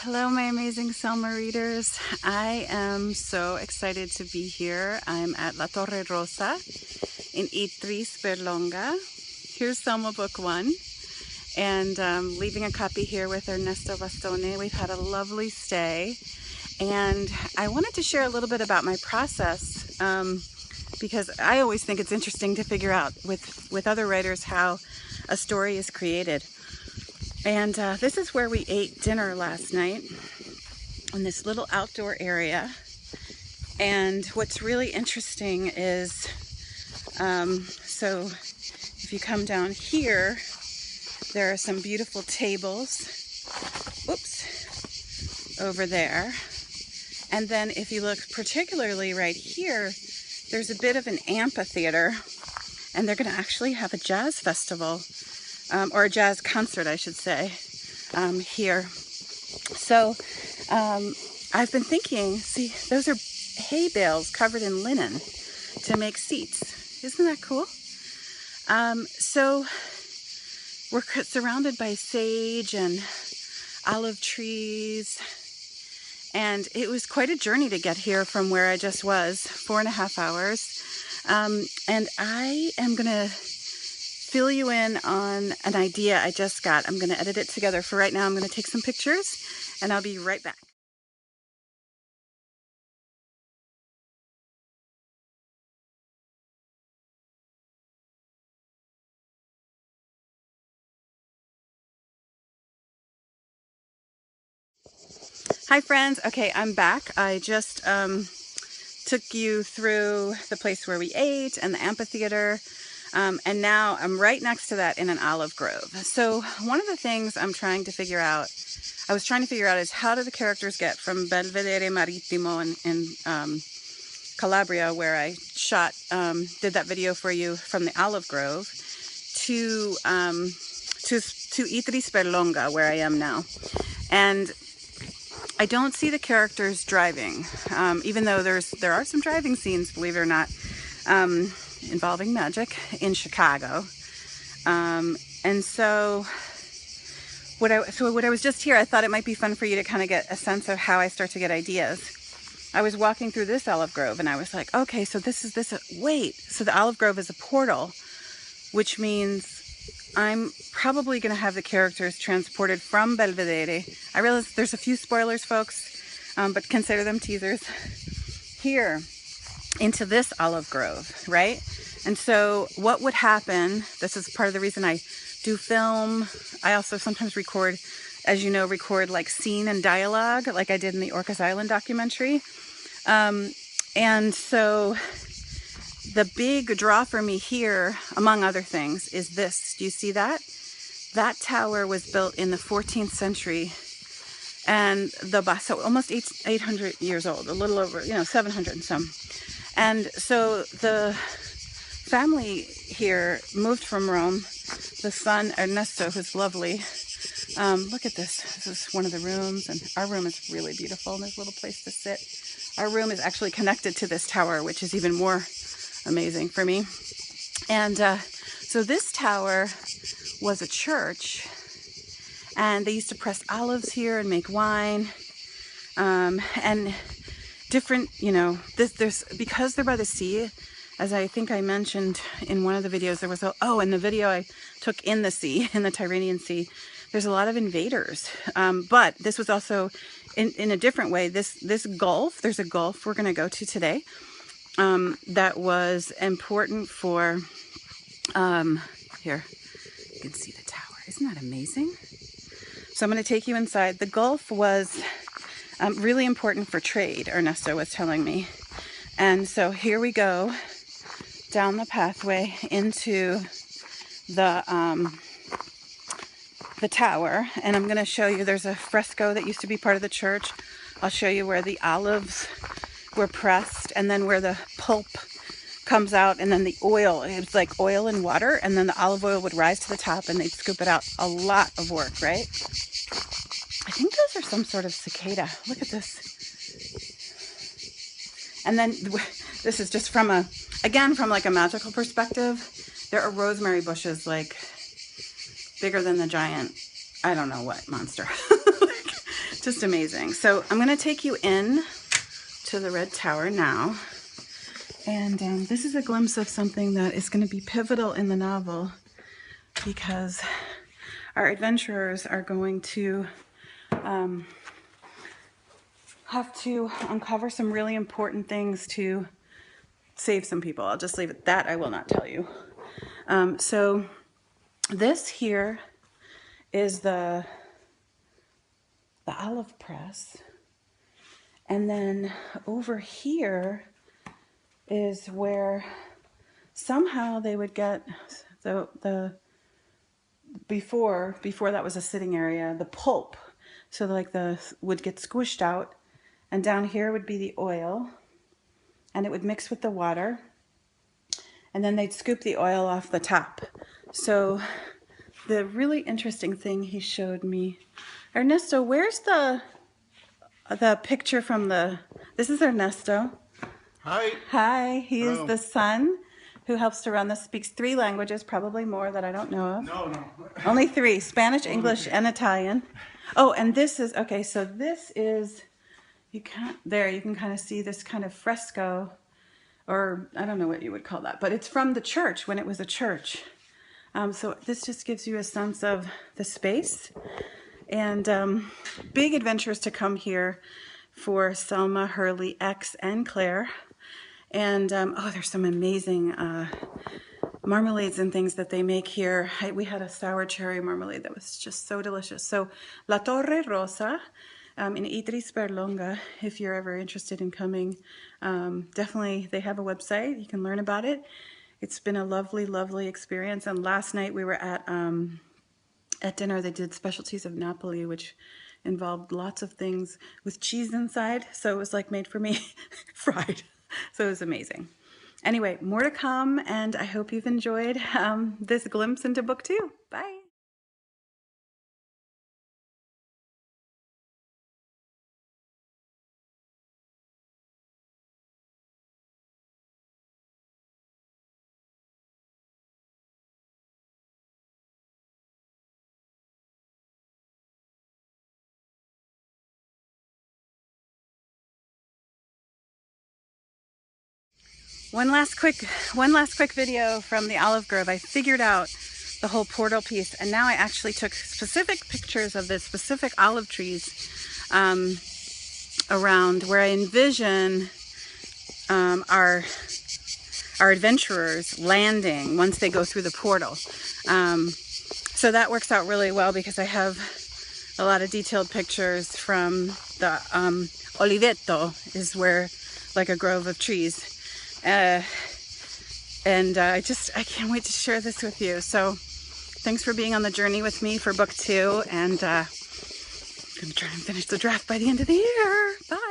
Hello, my amazing Selma readers. I am so excited to be here. I'm at La Torre Rossa in Itri-Sperlonga. Here's Selma Book 1, and leaving a copy here with Ernesto Bastone. We've had a lovely stay, and I wanted to share a little bit about my process because I always think it's interesting to figure out with other writers how a story is created. And this is where we ate dinner last night, in this little outdoor area. And what's really interesting is, so if you come down here, there are some beautiful tables, oops, over there. And then if you look particularly right here, there's a bit of an amphitheater, and they're going to actually have a jazz festival. Or a jazz concert, I should say, here. So I've been thinking, see, those are hay bales covered in linen to make seats. Isn't that cool? So we're surrounded by sage and olive trees, and it was quite a journey to get here from where I just was, 4.5 hours. And I am going to fill you in on an idea I just got. I'm going to edit it together. For right now, I'm going to take some pictures, and I'll be right back. Hi friends. Okay, I'm back. I just took you through the place where we ate and the amphitheater. And now I'm right next to that in an olive grove. So one of the things I was trying to figure out is how do the characters get from Belvedere Marittimo in Calabria, where I shot, did that video for you from the olive grove, to Itri-Sperlonga, where I am now. And I don't see the characters driving, even though there are some driving scenes, believe it or not, involving magic in Chicago. And so when I was just here, I thought it might be fun for you to kind of get a sense of how I start to get ideas. I was walking through this olive grove, and I was like, okay, so wait, so the olive grove is a portal, which means I'm probably going to have the characters transported from Belvedere. I realize there's a few spoilers, folks, but consider them teasers. Here into this olive grove, right? And so what would happen, this is part of the reason I do film. I also sometimes record, as you know, like scene and dialogue, like I did in the Orcas Island documentary. And so the big draw for me here, among other things, is this. Do you see that? That tower was built in the 14th century, and so almost 800 years old, a little over, 700 and some. And so the family here moved from Rome. The son, Ernesto, who's lovely. Look at this. This is one of the rooms, and our room is really beautiful, and there's a little place to sit. Our room is actually connected to this tower, which is even more amazing for me. And so this tower was a church, and they used to press olives here and make wine. And different, because they're by the sea, as I think I mentioned in one of the videos, there was in the video I took in the sea, in the Tyrrhenian Sea, there's a lot of invaders. But this was also, in a different way, this gulf, there's a gulf we're going to go to today, that was important for, here, you can see the tower. Isn't that amazing? So I'm going to take you inside. The gulf was really important for trade, Ernesto was telling me. And so here we go down the pathway into the tower, and I'm going to show you, there's a fresco that used to be part of the church. I'll show you where the olives were pressed, and then where the pulp comes out, and then the oil, it's like oil and water, and then the olive oil would rise to the top and they'd scoop it out. A lot of work, right? I think those are some sort of cicada. Look at this. And then this is just from like a magical perspective. There are rosemary bushes like bigger than the giant, I don't know what monster. Just amazing. So I'm going to take you in to the Red Tower now. And this is a glimpse of something that is going to be pivotal in the novel, because our adventurers are going to have to uncover some really important things to save some people. I'll just leave it at that. I will not tell you. So this here is the olive press. And then over here is where somehow they would get the before that was a sitting area, the pulp. So like the would get squished out, and down here would be the oil, and it would mix with the water, and then they'd scoop the oil off the top. So the really interesting thing he showed me, Ernesto, where's the picture from this is Ernesto. Hi. Hi, he Hello. is the son who helps to run this, speaks 3 languages, probably more that I don't know of. No. Only 3, Spanish, English, and Italian. Oh, and this is, okay, so this is, you can kind of see this kind of fresco, or I don't know what you would call that, but it's from the church, when it was a church. So this just gives you a sense of the space. And big adventures to come here for Selma, Hurley, X, and Claire. And oh, there's some amazing marmalades and things that they make here. We had a sour cherry marmalade that was just so delicious. So La Torre Rossa in Itri-Sperlonga, if you're ever interested in coming, definitely they have a website. You can learn about it. It's been a lovely, lovely experience. And last night we were at dinner. They did specialties of Napoli, which involved lots of things with cheese inside. So it was like made for me, fried. So it was amazing. Anyway, more to come, and I hope you've enjoyed this glimpse into book 2. Bye. One last quick video from the olive grove. I figured out the whole portal piece, and now I actually took specific pictures of the specific olive trees around where I envision our adventurers landing once they go through the portal. So that works out really well because I have a lot of detailed pictures from the oliveto, is where like a grove of trees. I can't wait to share this with you. So thanks for being on the journey with me for book 2, and I'm gonna try and finish the draft by the end of the year. Bye.